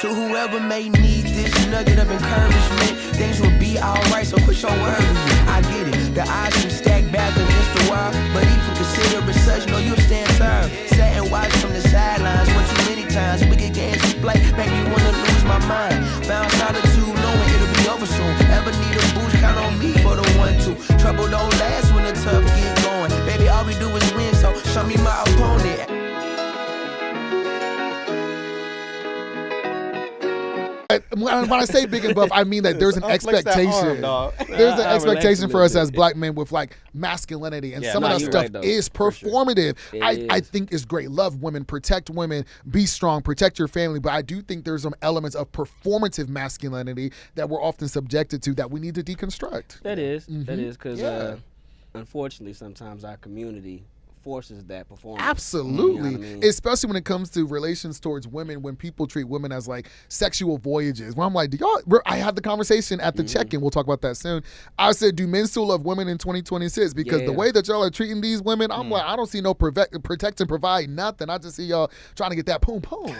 To whoever may need this nugget of encouragement, things will be alright, so quit your worry. I get it, the odds seem stacked back against the wall, but even consider it such, no, you'll stand firm. Sat and watch from the sidelines one too many times. Wicked games we play make me wanna lose my mind. Found solitude knowing it'll be over soon. Ever need a boost, count on me for the 1-2. Trouble don't last when the tough get going. Baby, all we do is win, so show me my opponent. When I say big and buff, I mean that there's an expectation. There's an expectation for us as black men with like masculinity, and some of that stuff is performative. Sure. I think is great. Love women, protect women, be strong, protect your family. But I do think there's some elements of performative masculinity that we're often subjected to that we need to deconstruct. That is because unfortunately sometimes our community forces that performance. Absolutely. You know what I mean? Especially when it comes to relations towards women, when people treat women as like sexual voyages. Where I'm like, I had the conversation at the check-in, we'll talk about that soon. I said, do men still love women in 2026? Because the way that y'all are treating these women, I'm like, I don't see no protect and provide nothing. I just see y'all trying to get that poom poom.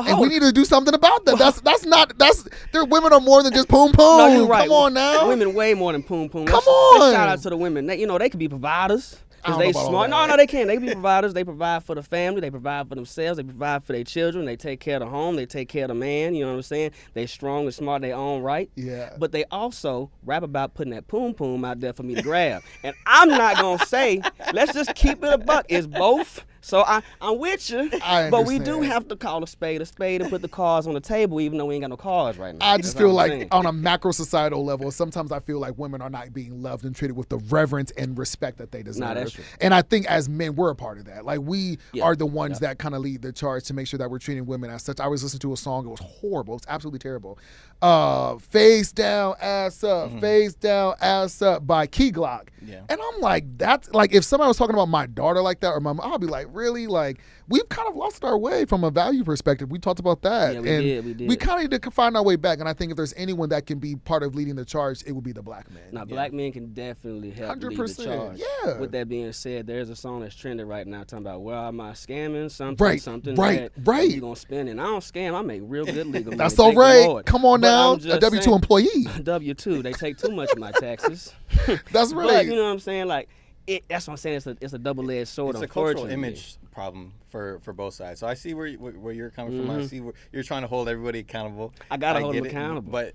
And we need to do something about that. Their women are more than just poom poom. No, you're right. Come on now. Women way more than poom poom. Come on. Shout out to the women. They could be providers. Because they smart. No, they can't. They be providers. They provide for the family. They provide for themselves. They provide for their children. They take care of the home. They take care of the man. You know what I'm saying? They strong and smart in their own right. Yeah. But they also rap about putting that poom poom out there for me to grab. And I'm not going to say, let's just keep it a buck. It's both. So I'm with you. But we do have to call a spade and put the cards on the table, even though we ain't got no cards right now. I just feel like on a macro societal level, sometimes I feel like women are not being loved and treated with the reverence and respect that they deserve. Nah, that's true. And I think as men, we're a part of that. Like we are the ones that kind of lead the charge to make sure that we're treating women as such. I was listening to a song. It was horrible. It's absolutely terrible. Face down, ass up, face down, ass up by Key Glock. Yeah. And I'm like, that's like, if somebody was talking about my daughter like that or my mom, I'd be like, really? Like, we've kind of lost our way from a value perspective. We talked about that. Yeah, we did. We kind of need to find our way back. And I think if there's anyone that can be part of leading the charge, it would be the black man. Now, black men can definitely help lead the charge. Yeah. With that being said, there's a song that's trending right now talking about, well, am I scamming something that you going to spend? And I don't scam. I make real good legal money. That's all right. Come on now. A W-2 employee. W-2. They take too much of my taxes. That's right. But you know what I'm saying? Like, that's what I'm saying. It's a double-edged sword. It's a cultural image problem for both sides. So I see where you're coming from. I see where you're trying to hold everybody accountable. I gotta hold them accountable. But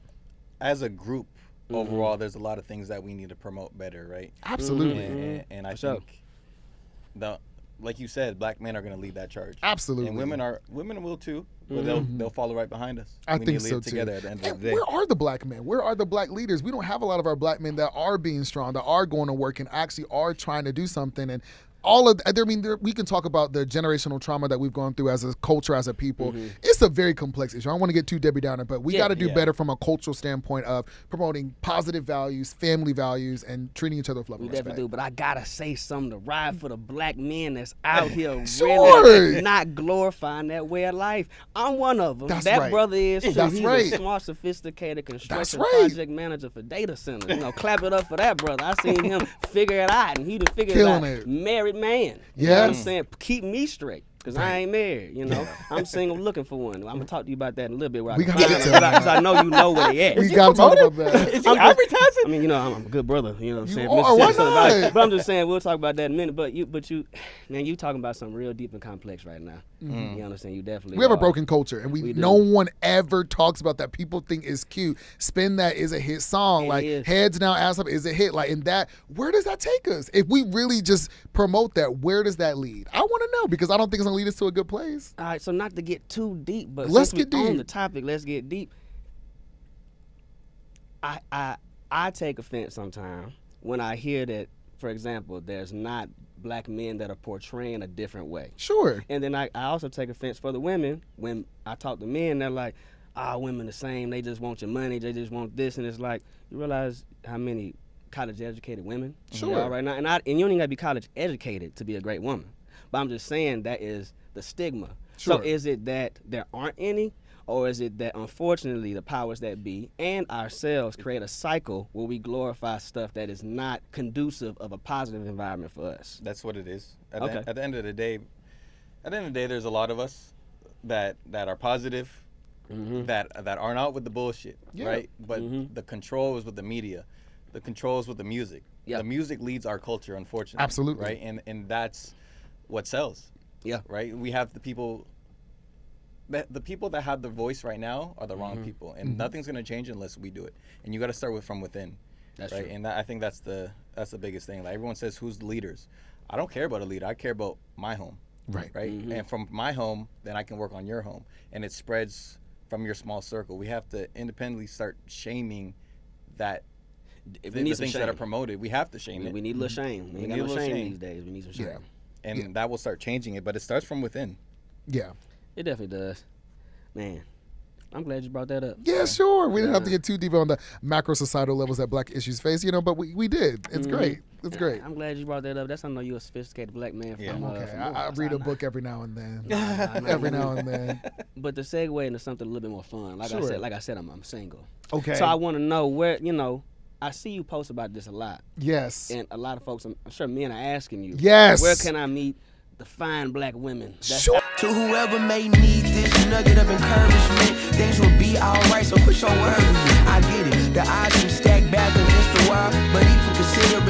as a group, overall, there's a lot of things that we need to promote better, right? Absolutely. And I think like you said, black men are going to lead that charge. Absolutely. And women will too, but they'll follow right behind us. I think so too. Together at the end of the day. Where are the black men? Where are the black leaders? We don't have a lot of our black men that are being strong, that are going to work and actually are trying to do something. And we can talk about the generational trauma that we've gone through as a culture, as a people. It's a very complex issue. I don't want to get too Debbie Downer, but we got to do better from a cultural standpoint of promoting positive values, family values, and treating each other with love and respect. We definitely do, but I got to say something to ride for the black men that's out here really not glorifying that way of life. I'm one of them. That brother is too. He's a smart, sophisticated construction project manager for data centers. Clap it up for that brother. I seen him figure it out, and he done figured it out. Married man. You know what I'm saying? Keep me straight. Because I ain't married, I'm single looking for one. I'm going to talk to you about that in a little bit. Because I know you know where they at. We got to talk about that. Is he advertising? I mean, I'm a good brother. You know what I'm saying? Why not? But I'm just saying, we'll talk about that in a minute. But you talking about something real deep and complex right now. You understand? You definitely We have a broken culture, and no one ever talks about that. People think it's cute. Spin That is a hit song. Heads Down, Ass Up is a hit. Like, in that, where does that take us? If we really just promote that, where does that lead? I want to know, because I don't think it's going to lead us to a good place. All right, so not to get too deep, but let's get deep on the topic. Let's get deep. I take offense sometimes when I hear that, for example, there's not black men that are portraying a different way. Sure. And then I also take offense for the women when I talk to men. They're like, women the same. They just want your money. They just want this. And it's like, you realize how many college-educated women there are right now? And you don't even got to be college-educated to be a great woman. But I'm just saying that is the stigma. So is it that there aren't any, or is it that unfortunately the powers that be and ourselves create a cycle where we glorify stuff that is not conducive of a positive environment for us? That's what it is. At the end of the day, there's a lot of us that are positive, that aren't out with the bullshit, right? But the control is with the media, the control is with the music. The music leads our culture, unfortunately. Absolutely. Right, and that's what sells. Yeah. Right. We have the people. The people that have the voice right now are the wrong people, and nothing's gonna change unless we do it. And you got to start from within. That's right. True. And I think that's the biggest thing. Like everyone says, who's the leaders? I don't care about a leader. I care about my home. Right. Right. And from my home, then I can work on your home, and it spreads from your small circle. We have to independently start shaming that. We the need things some that are shame. promoted, we have to shame it. We need a little shame. We ain't got no shame these days. We need some shame. And that will start changing it, but it starts from within. Yeah. It definitely does. Man, I'm glad you brought that up. Yeah, sure. We didn't have to get too deep on the macro societal levels that black issues face, but we did. It's great. It's great. I'm glad you brought that up. That's how I know you're a sophisticated black man. From, Okay. from I read a book every now and then. Nah, every now and then. But to segue into something a little bit more fun, like I said, I'm single. Okay. So I want to know where, I see you post about this a lot. Yes. And a lot of folks, I'm sure men are asking you. Yes. Where can I meet the fine black women? Sure. To whoever may need this nugget of encouragement, things will be alright, so quit your worry. I get it, the odds can stack back against the wall, but even consider